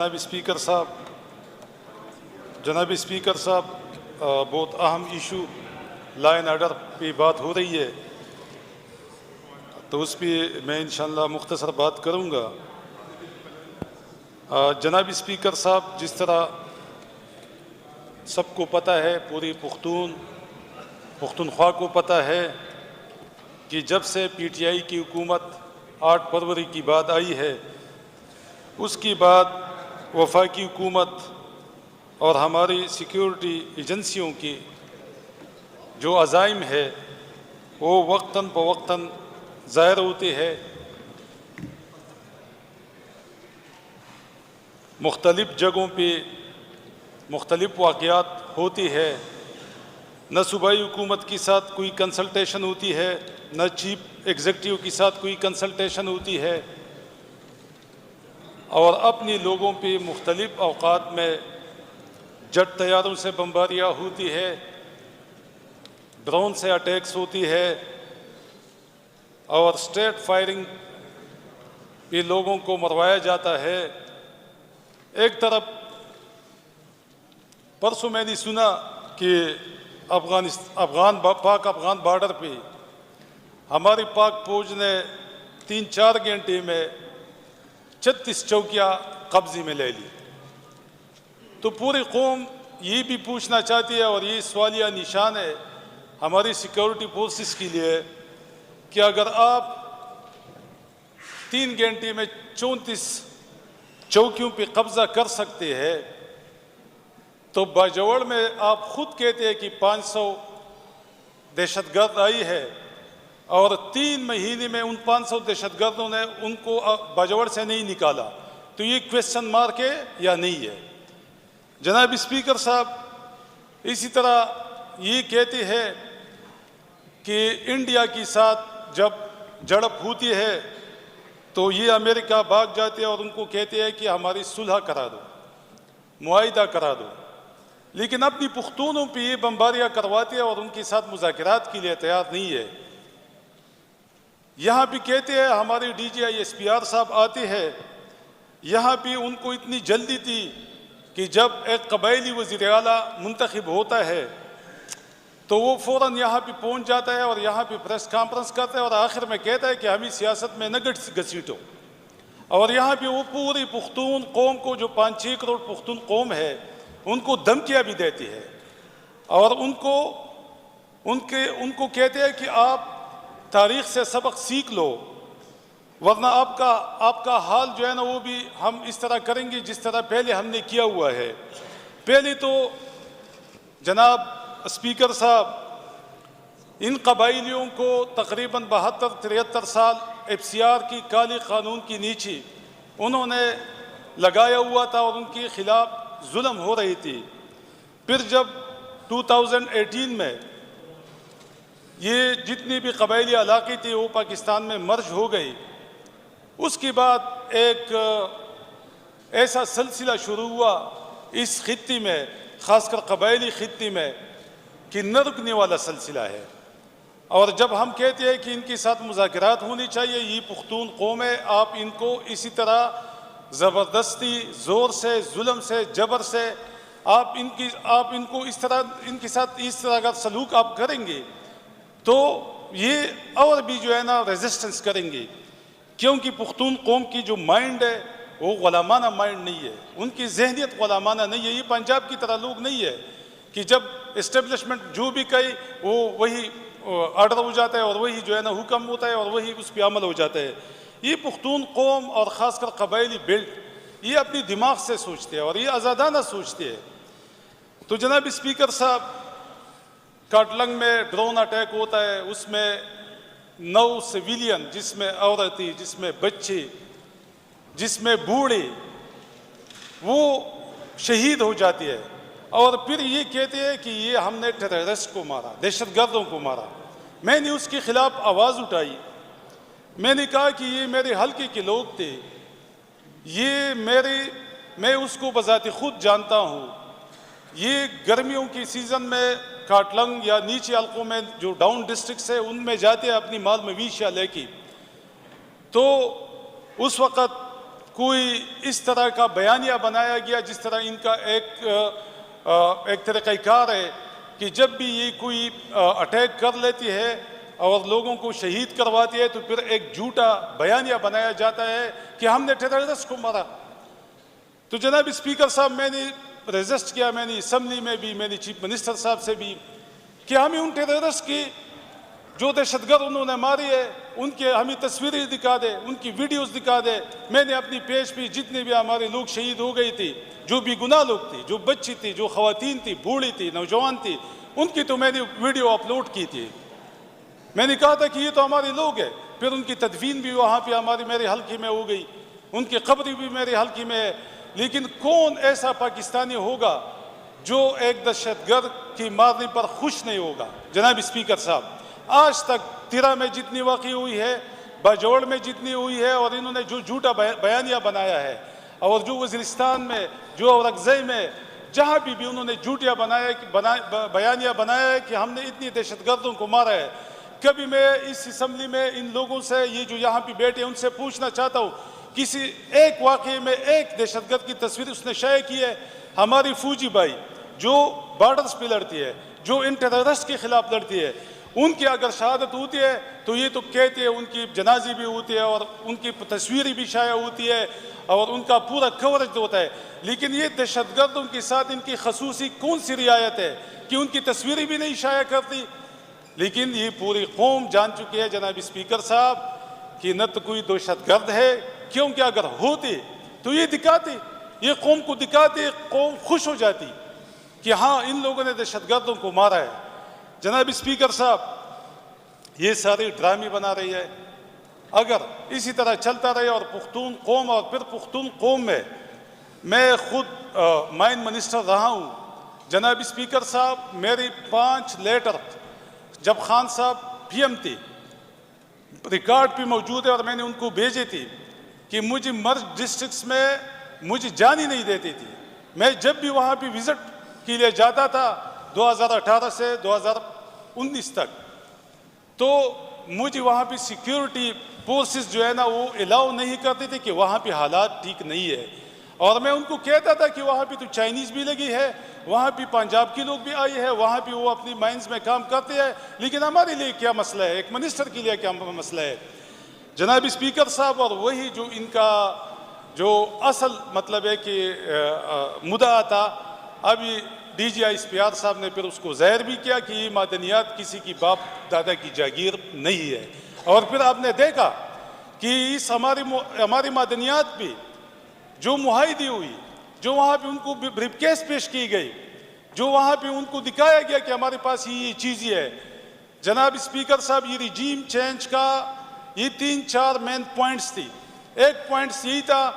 جناب اسپیکر صاحب بہت اہم ایشو لا اینڈ آرڈر پہ بات ہو رہی ہے، تو اس پہ میں انشاءاللہ مختصر بات کروں گا۔ جناب اسپیکر صاحب، جس طرح سب کو پتہ ہے، پوری پختونخوا کو پتہ ہے کہ جب سے پی ٹی آئی کی حکومت 8 فروری کی بعد آئی ہے، اس کی بعد وفاقی حکومت اور ہماری سیکیورٹی ایجنسیوں کی جو عزائم ہے وہ وقتاً فوقتاً ظاہر ہوتے ہیں۔ مختلف جگہوں پہ مختلف واقعات ہوتی ہے، نہ صوبائی حکومت کے ساتھ کوئی کنسلٹیشن ہوتی ہے، نہ چیف ایگزیکٹو کے ساتھ کوئی کنسلٹیشن ہوتی ہے، اور اپنی لوگوں پہ مختلف اوقات میں جٹ طیاروں سے بمباریاں ہوتی ہے، ڈرون سے اٹیکس ہوتی ہے، اور اسٹریٹ فائرنگ پہ لوگوں کو مروایا جاتا ہے۔ ایک طرف پرسوں میں نے سنا کہ پاک افغان بارڈر پہ ہماری پاک فوج نے 3-4 گھنٹے میں 36 چوکیاں قبضے میں لے لی۔ تو پوری قوم یہ بھی پوچھنا چاہتی ہے، اور یہ سوالیہ نشان ہے ہماری سیکورٹی فورسز کے لیے، کہ اگر آپ 3 گھنٹے میں 34 چوکیوں پہ قبضہ کر سکتے ہیں، تو باجوڑ میں آپ خود کہتے ہیں کہ 500 دہشت گرد آئی ہے، اور 3 مہینے میں ان 500 دہشت گردوں نے ان کو باجوڑ سے نہیں نکالا، تو یہ کویسچن مارک ہے یا نہیں ہے؟ جناب اسپیکر صاحب، اسی طرح یہ کہتے ہیں کہ انڈیا کے ساتھ جب جھڑپ ہوتی ہے تو یہ امریکہ بھاگ جاتے ہیں اور ان کو کہتے ہیں کہ ہماری صلح کرا دو، معاہدہ کرا دو، لیکن اپنی پختونوں پہ یہ بمباریاں کرواتے ہیں اور ان کے ساتھ مذاکرات کے لیے تیار نہیں ہے۔ یہاں بھی کہتے ہیں ہمارے D G I S P R صاحب آتے ہیں، یہاں بھی ان کو اتنی جلدی تھی کہ جب ایک قبائلی وزیر اعلیٰ منتخب ہوتا ہے تو وہ فوراً یہاں پہ پہنچ جاتا ہے اور یہاں پہ پریس کانفرنس کرتا ہے اور آخر میں کہتا ہے کہ ہمیں سیاست میں نہ گھسیٹو، اور یہاں پہ وہ پوری پختون قوم کو، جو 5-6 کروڑ پختون قوم ہے، ان کو دھمکیاں بھی دیتی ہے، اور ان کو کہتے ہیں کہ آپ تاریخ سے سبق سیکھ لو، ورنہ آپ کا حال جو ہے نا وہ بھی ہم اس طرح کریں گے جس طرح پہلے ہم نے کیا ہوا ہے۔ پہلے تو جناب اسپیکر صاحب، ان قبائلیوں کو تقریباً 72-73 سال ایف سی آر کی کالی قانون کے نیچے انہوں نے لگایا ہوا تھا اور ان کے خلاف ظلم ہو رہی تھی۔ پھر جب 2018 میں یہ جتنی بھی قبائلی علاقے تھے وہ پاکستان میں مرج ہو گئی، اس کے بعد ایک ایسا سلسلہ شروع ہوا اس خطے میں، خاص کر قبائلی خطے میں، کہ نہ رکنے والا سلسلہ ہے۔ اور جب ہم کہتے ہیں کہ ان کے ساتھ مذاکرات ہونی چاہیے، یہ پختون قوم ہے، آپ ان کو اسی طرح زبردستی، زور سے، ظلم سے، جبر سے آپ ان کو اس طرح، ان کے ساتھ اس طرح کا سلوک آپ کریں گے تو یہ اور بھی جو ہے نا ریزسٹنس کریں گے، کیونکہ پختون قوم کی جو مائنڈ ہے وہ غلامانہ مائنڈ نہیں ہے، ان کی ذہنیت غلامانہ نہیں ہے، یہ پنجاب کی طرح لوگ نہیں ہے کہ جب اسٹیبلشمنٹ جو بھی کہے وہ وہی آرڈر ہو جاتا ہے اور وہی جو ہے نا حکم ہوتا ہے اور وہی اس پہ عمل ہو جاتا ہے۔ یہ پختون قوم اور خاص کر قبائلی بیلٹ یہ اپنی دماغ سے سوچتے ہیں اور یہ آزادانہ سوچتے ہیں۔ تو جناب اسپیکر صاحب، کاٹلنگ میں ڈرون اٹیک ہوتا ہے، اس میں 9 سویلین، جس میں عورتیں، جس میں بچے، جس میں بوڑھے، وہ شہید ہو جاتی ہے، اور پھر یہ کہتے ہیں کہ یہ ہم نے ٹیررسٹ کو مارا، دہشت گردوں کو مارا۔ میں نے اس کے خلاف آواز اٹھائی، میں نے کہا کہ یہ میرے حلقے کے لوگ تھے، میں اس کو بذات خود جانتا ہوں، یہ گرمیوں کی سیزن میں کاٹلنگ یا نیچے حلقوں میں جو ڈاؤن ڈسٹرکٹس ہیں ان میں جاتے ہیں اپنی مال مویشیاں لے کے، تو اس وقت کوئی اس طرح کا بیانیہ بنایا گیا جس طرح ان کا ایک طریقہ کار ہے کہ جب بھی یہ کوئی اٹیک کر لیتی ہے اور لوگوں کو شہید کرواتی ہے تو پھر ایک جھوٹا بیانیہ بنایا جاتا ہے کہ ہم نے ٹیررسٹ کو مارا۔ تو جناب اسپیکر صاحب، میں نے ریزسٹ کیا، میں نے اسمبلی میں بھی، میں نے چیف منسٹر صاحب سے بھی، کہ ہمیں ان ٹیررسٹ کی جو دہشت گرد انہوں نے ماری ہے ان کے ہمیں تصویریں دکھا دے، ان کی ویڈیوز دکھا دے۔ میں نے اپنی پیج پہ جتنے بھی ہمارے لوگ شہید ہو گئی تھی، جو بھی گناہ لوگ تھی، جو بچی تھی، جو خواتین تھی، بوڑھی تھی، نوجوان تھی، ان کی تو میں نے ویڈیو اپلوڈ کی تھی۔ میں نے کہا تھا کہ یہ تو ہمارے لوگ ہیں۔ پھر ان کی تدفین بھی وہاں پہ میرے حلقے میں ہو گئی، ان کی قبر بھی میرے حلقے میں ہے۔ لیکن کون ایسا پاکستانی ہوگا جو ایک دہشت گرد کی مارنے پر خوش نہیں ہوگا؟ جناب اسپیکر صاحب، آج تک تیرا میں جتنی واقعی ہوئی ہے، باجوڑ میں جتنی ہوئی ہے، اور انہوں نے جو جھوٹا بیانیہ بنایا ہے، اور جو وزیرستان میں، جو اورکزئی میں، جہاں بھی انہوں نے جھوٹیا بیانیہ بنایا ہے کہ ہم نے اتنی دہشت گردوں کو مارا ہے۔ کبھی میں اس اسمبلی میں ان لوگوں سے، یہ جو یہاں پہ بیٹھے ان سے پوچھنا چاہتا ہوں، کسی ایک واقعے میں ایک دہشت گرد کی تصویر اس نے شائع کی ہے؟ ہماری فوجی بھائی جو بارڈرز پہ لڑتی ہے، جو ان ٹیررسٹ کے خلاف لڑتی ہے، ان کی اگر شہادت ہوتی ہے تو یہ تو کہتے ہیں ان کی جنازی بھی ہوتی ہے اور ان کی تصویریں بھی شائع ہوتی ہے اور ان کا پورا کوریج ہوتا ہے، لیکن یہ دہشت گردوں کے ساتھ ان کی خصوصی کون سی رعایت ہے کہ ان کی تصویریں بھی نہیں شائع کرتی؟ لیکن یہ پوری قوم جان چکی ہے جناب اسپیکر صاحب کہ نہ تو کوئی دہشت گرد ہے، کیونکہ اگر ہوتی تو یہ دکھاتی، یہ قوم کو دکھاتی، قوم خوش ہو جاتی کہ ہاں ان لوگوں نے دہشت گردوں کو مارا ہے۔ جناب اسپیکر صاحب، یہ ساری ڈرامے بنا رہی ہے۔ اگر اسی طرح چلتا رہے اور پختون قوم اور پھر پختون قوم میں خود مائن منسٹر رہا ہوں، جناب اسپیکر صاحب، میری 5 لیٹر جب خان صاحب پی ایم تھے ریکارڈ پہ موجود ہے اور میں نے ان کو بھیجے تھی کہ مجھے مرج ڈسٹرکٹس میں مجھے جان ہی نہیں دیتی تھی۔ میں جب بھی وہاں پہ وزٹ کے لیے جاتا تھا 2018 سے 2019 تک، تو مجھے وہاں پہ سیکیورٹی فورسز جو ہے نا وہ الاؤ نہیں کرتے تھے کہ وہاں پہ حالات ٹھیک نہیں ہے، اور میں ان کو کہتا تھا کہ وہاں پہ تو چائنیز بھی لگی ہے، وہاں پہ پنجاب کے لوگ بھی آئے ہیں، وہاں پہ وہ اپنی مائنز میں کام کرتے ہیں، لیکن ہمارے لیے کیا مسئلہ ہے؟ ایک منسٹر کے لیے کیا مسئلہ ہے؟ جناب اسپیکر صاحب، اور وہی جو ان کا جو اصل مطلب ہے کہ مدعا تھا، ابھی ڈی جی آئی اسپیار صاحب نے پھر اس کو ظاہر بھی کیا کہ یہ معدنیات کسی کی باپ دادا کی جاگیر نہیں ہے، اور پھر آپ نے دیکھا کہ اس ہماری معدنیات بھی جو معاہدے ہوئی، جو وہاں پہ ان کو بریف کیس پیش کی گئی، جو وہاں پہ ان کو دکھایا گیا کہ ہمارے پاس یہ چیز ہے۔ جناب اسپیکر صاحب، یہ ریجیم چینج کا یہ 3-4 مین پوائنٹس تھی۔ ایک پوائنٹس یہی تھا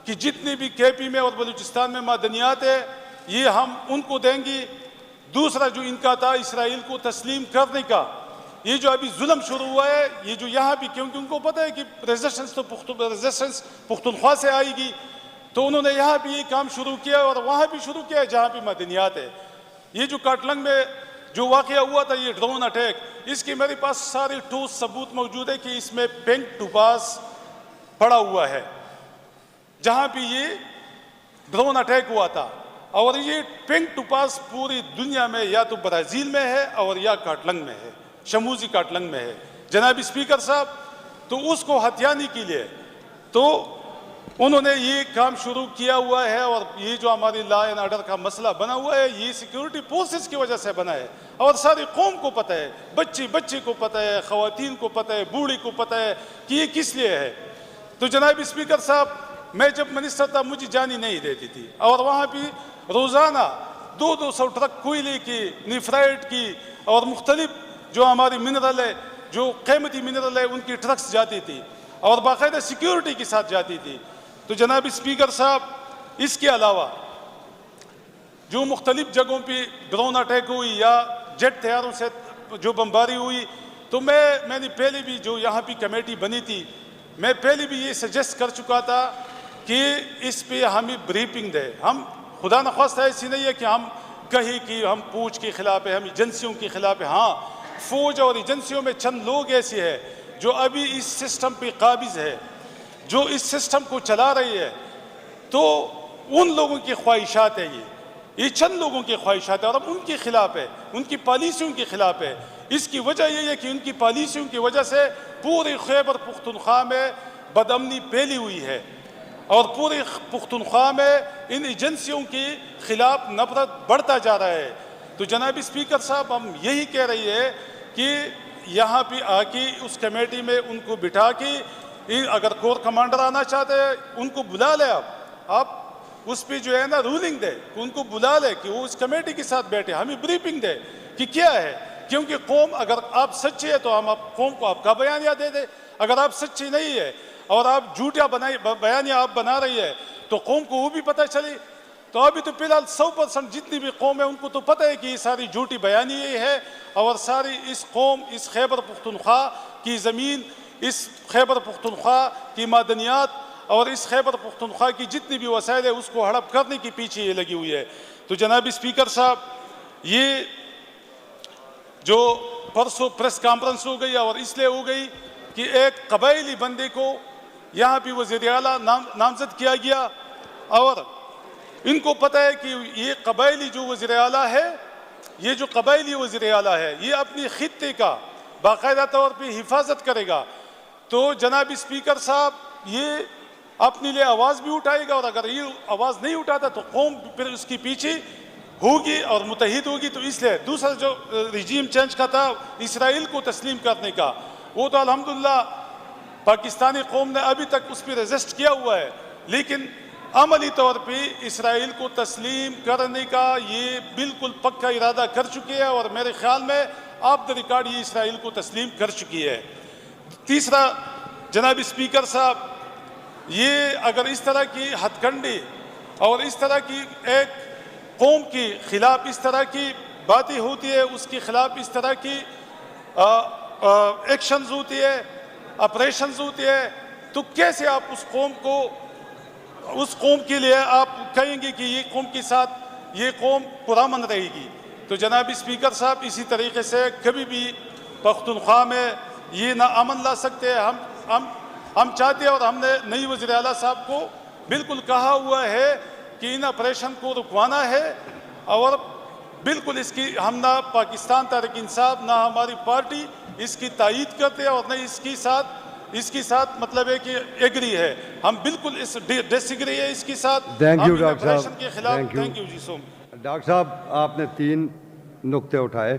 کہ جتنے بھی کے پی میں اور بلوچستان میں معدنیات ہے یہ ہم ان کو دیں گے۔ دوسرا جو ان کا تھا اسرائیل کو تسلیم کرنے کا، یہ جو ابھی ظلم شروع ہوا ہے، یہ جو یہاں بھی، کیونکہ ان کو پتہ ہے کہ ریزسٹنس پختونخوا سے آئے گی، تو انہوں نے یہاں بھی یہ کام شروع کیا اور وہاں بھی شروع کیا جہاں بھی معدنیات ہے۔ یہ جو کاٹلنگ میں جو واقعہ ہوا تھا، یہ ڈرون اٹیک، اس کی میرے پاس سارے ٹھوس ثبوت موجود ہے کہ اس میں پنک ٹوپاز پڑا ہوا ہے جہاں بھی یہ ڈرون اٹیک ہوا تھا، اور یہ پنک ٹوپاز پوری دنیا میں یا تو برازیل میں ہے اور یا کاٹلنگ میں ہے، شموزی کاٹلنگ میں ہے۔ جناب اسپیکر صاحب، تو اس کو ہتھیانے کے لیے تو انہوں نے یہ کام شروع کیا ہوا ہے، اور یہ جو ہماری لا اینڈ آرڈر کا مسئلہ بنا ہوا ہے یہ سیکیورٹی فورسز کی وجہ سے بنا ہے، اور ساری قوم کو پتہ ہے، بچے کو پتہ ہے، خواتین کو پتہ ہے، بوڑھی کو پتہ ہے کہ یہ کس لیے ہے۔ تو جناب اسپیکر صاحب، میں جب منسٹر تھا مجھے جانی نہیں دیتی تھی، اور وہاں پہ روزانہ 200 ٹرک کوئلے کی، نیفرائٹ کی اور مختلف جو ہماری منرل ہے، جو قیمتی منرل ہے، ان کی ٹرکس جاتی تھی اور باقاعدہ سیکیورٹی کے ساتھ جاتی تھی۔ تو جناب اسپیکر صاحب، اس کے علاوہ جو مختلف جگہوں پہ ڈرون اٹیک ہوئی یا جیٹ طیاروں سے جو بمباری ہوئی، تو میں نے پہلے بھی جو یہاں پہ کمیٹی بنی تھی، میں پہلے بھی یہ سجیسٹ کر چکا تھا کہ اس پہ ہمیں بریفنگ دے۔ ہم خدا نخواستہ ایسی نہیں ہے کہ ہم کہیں کہ ہم پوچھ کے خلاف ہے، ہم ایجنسیوں کے خلاف ہے۔ ہاں، فوج اور ایجنسیوں میں چند لوگ ایسے ہیں جو ابھی اس سسٹم پہ قابض ہے، جو اس سسٹم کو چلا رہی ہے تو ان لوگوں کی خواہشات ہے، یہ چند لوگوں کی خواہشات ہے اور اب ان کے خلاف ہے، ان کی پالیسیوں کے خلاف ہے۔ اس کی وجہ یہ ہے کہ ان کی پالیسیوں کی وجہ سے پورے خیبر پختونخوا میں بد امنی پھیلی ہوئی ہے اور پورے پختونخوا میں ان ایجنسیوں کے خلاف نفرت بڑھتا جا رہا ہے۔ تو جناب اسپیکر صاحب، ہم یہی کہہ رہی ہے کہ یہاں پہ آ کے اس کمیٹی میں ان کو بٹھا کے، اگر کور کمانڈر آنا چاہتے ہیں ان کو بلا لے، آپ اس پہ جو ہے نا رولنگ دے، ان کو بلا لے کہ وہ اس کمیٹی کے ساتھ بیٹھے، ہمیں بریفنگ دے کہ کیا ہے، کیونکہ قوم، اگر آپ سچے ہیں تو ہم قوم کو آپ کا بیانیہ دے دیں، اگر آپ سچی نہیں ہے اور آپ جھوٹا بیانیہ آپ بنا رہی ہے تو قوم کو وہ بھی پتہ چلے۔ تو ابھی تو فی الحال 100% جتنی بھی قوم ہے ان کو تو پتہ ہے کہ یہ ساری جھوٹی بیانیہ ہے اور ساری اس قوم، اس خیبر پختونخوا کی زمین، اس خیبر پختونخوا کی معدنیات اور اس خیبر پختونخوا کی جتنی بھی وسائل ہے اس کو ہڑپ کرنے کے پیچھے یہ لگی ہوئی ہے۔ تو جناب اسپیکر صاحب، یہ جو پرسوں پریس کانفرنس ہو گئی اور اس لیے ہو گئی کہ ایک قبائلی بندے کو یہاں پہ وزیر اعلیٰ نامزد کیا گیا اور ان کو پتہ ہے کہ یہ قبائلی جو وزیر اعلیٰ ہے، یہ جو قبائلی وزیر اعلیٰ ہے یہ اپنی خطے کا باقاعدہ طور پہ حفاظت کرے گا۔ تو جناب اسپیکر صاحب، یہ اپنے لیے آواز بھی اٹھائے گا اور اگر یہ آواز نہیں اٹھاتا تو قوم پھر اس کی پیچھے ہوگی اور متحد ہوگی۔ تو اس لیے دوسرا جو رجیم چینج کا تھا اسرائیل کو تسلیم کرنے کا، وہ تو الحمدللہ پاکستانی قوم نے ابھی تک اس پہ ریزسٹ کیا ہوا ہے، لیکن عملی طور پہ اسرائیل کو تسلیم کرنے کا یہ بالکل پکا ارادہ کر چکی ہے اور میرے خیال میں آف دا ریکارڈ یہ اسرائیل کو تسلیم کر چکی ہے۔ تیسرا جناب اسپیکر صاحب، یہ اگر اس طرح کی ہتھ کنڈے اور اس طرح کی ایک قوم کے خلاف اس طرح کی باتیں ہوتی ہے، اس کے خلاف اس طرح کی ایکشنز ہوتی ہے، آپریشنز ہوتی ہے، تو کیسے آپ اس قوم کے لیے آپ کہیں گے کہ یہ قوم کے ساتھ یہ قوم پرامن رہے گی؟ تو جناب اسپیکر صاحب، اسی طریقے سے کبھی بھی پختونخوا میں یہ نہ امن لا سکتے ہیں۔ ہم چاہتے ہیں اور ہم نے نئی وزیر اعلیٰ صاحب کو بالکل کہا ہوا ہے کہ ان آپریشن کو رکوانا ہے اور بالکل اس کی ہم نہ پاکستان تحریک انصاف نہ ہماری پارٹی اس کی تائید کرتے اور نہ اس کے ساتھ مطلب ہے کہ ایگری ہے، ہم بالکل اس ڈس ایگری ہے اس کے ساتھ، ہم ان آپریشن کے خلاف۔ Thank you ji so much. Doctor صاحب، آپ نے 3 نکتے اٹھائے۔